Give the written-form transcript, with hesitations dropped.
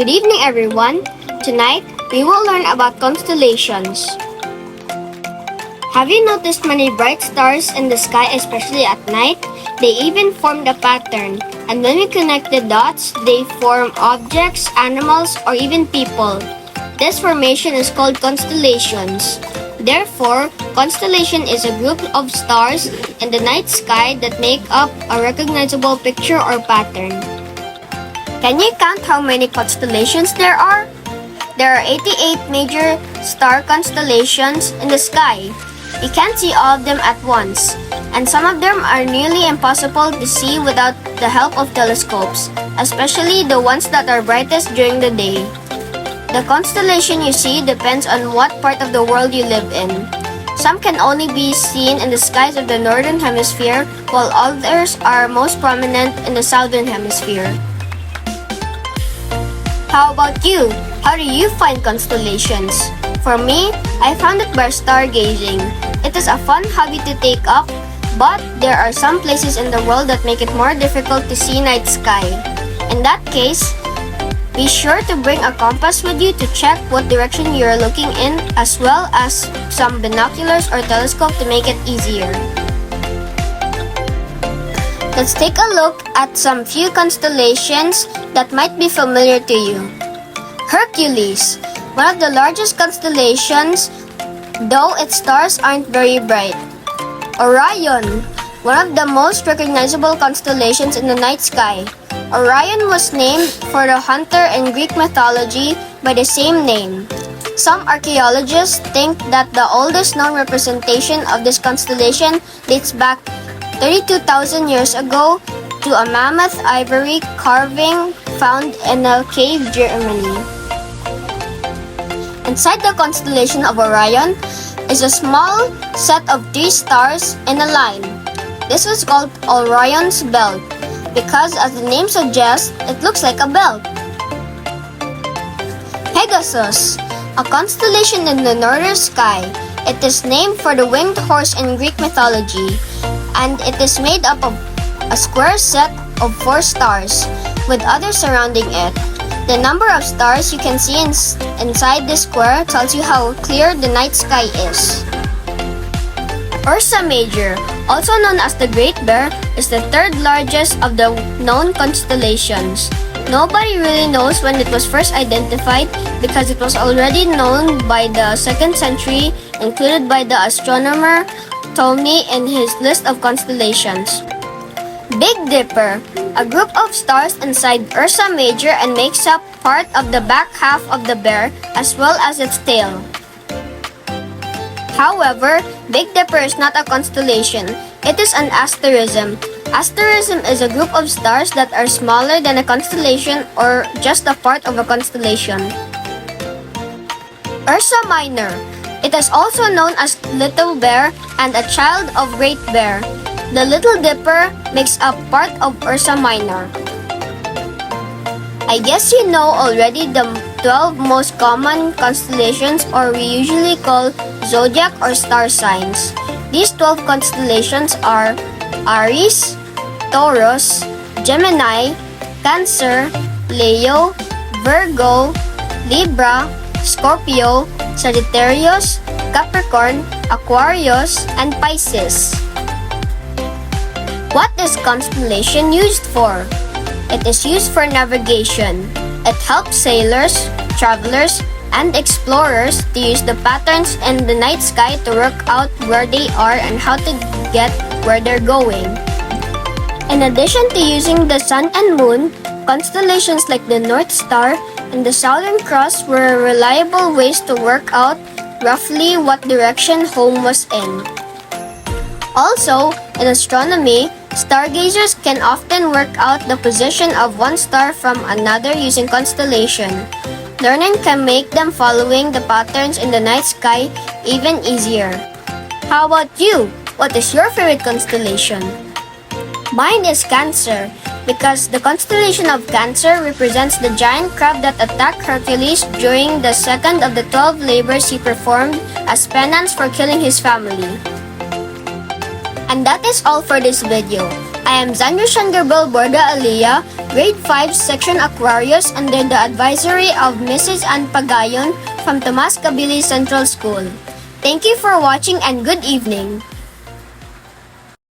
Good evening, everyone. Tonight, we will learn about constellations. Have you noticed many bright stars in the sky, especially at night? They even form a pattern, and when we connect the dots, they form objects, animals, or even people. This formation is called constellations. Therefore, constellation is a group of stars in the night sky that make up a recognizable picture or pattern. Can you count how many constellations there are? There are 88 major star constellations in the sky. You can't see all of them at once, and some of them are nearly impossible to see without the help of telescopes, especially the ones that are brightest during the day. The constellation you see depends on what part of the world you live in. Some can only be seen in the skies of the northern hemisphere, while others are most prominent in the southern hemisphere. How about you? How do you find constellations? For me, I found it by stargazing. It is a fun hobby to take up, but there are some places in the world that make it more difficult to see night sky. In that case, be sure to bring a compass with you to check what direction you are looking in, as well as some binoculars or telescope to make it easier. Let's take a look at some few constellations that might be familiar to you. Hercules, one of the largest constellations, though its stars aren't very bright. Orion, one of the most recognizable constellations in the night sky. Orion was named for the hunter in Greek mythology by the same name. Some archaeologists think that the oldest known representation of this constellation dates back 32,000 years ago to a mammoth ivory carving found in a cave in Germany. Inside the constellation of Orion is a small set of 3 stars in a line. This is called Orion's belt because, as the name suggests, it looks like a belt. Pegasus, a constellation in the northern sky. It is named for the winged horse in Greek mythology, and it is made up of a square set of 4 stars, with others surrounding it. The number of stars you can see inside this square tells you how clear the night sky is. Ursa Major, also known as the Great Bear, is the 3rd largest of the known constellations. Nobody really knows when it was first identified because it was already known by the 2nd century, included by the astronomer Ptolemy in his list of constellations. Big Dipper, a group of stars inside Ursa Major and makes up part of the back half of the bear as well as its tail. However, Big Dipper is not a constellation. It is an asterism. Asterism is a group of stars that are smaller than a constellation or just a part of a constellation. Ursa Minor. It is also known as Little Bear and a child of Great Bear. The Little Dipper makes up part of Ursa Minor. I guess you know already the 12 most common constellations, or we usually call zodiac or star signs. These 12 constellations are Aries, Taurus, Gemini, Cancer, Leo, Virgo, Libra, Scorpio, Sagittarius, Capricorn, Aquarius, and Pisces. What is constellation used for? It is used for navigation. It helps sailors, travelers, and explorers to use the patterns in the night sky to work out where they are and how to get where they're going. In addition to using the sun and moon, constellations like the North Star and the Southern Cross were reliable ways to work out roughly what direction home was in. Also, in astronomy, stargazers can often work out the position of one star from another using constellation. Learning can make them following the patterns in the night sky even easier. How about you? What is your favorite constellation? Mine is Cancer, because the constellation of Cancer represents the giant crab that attacked Hercules during the second of the 12 labors he performed as penance for killing his family. And that is all for this video. I am Zandro Shun Gabriel B, Alia, Grade 5, Section Aquarius under the advisory of Mrs. Ann Pagayon from Tomas Cabili Central School. Thank you for watching and good evening.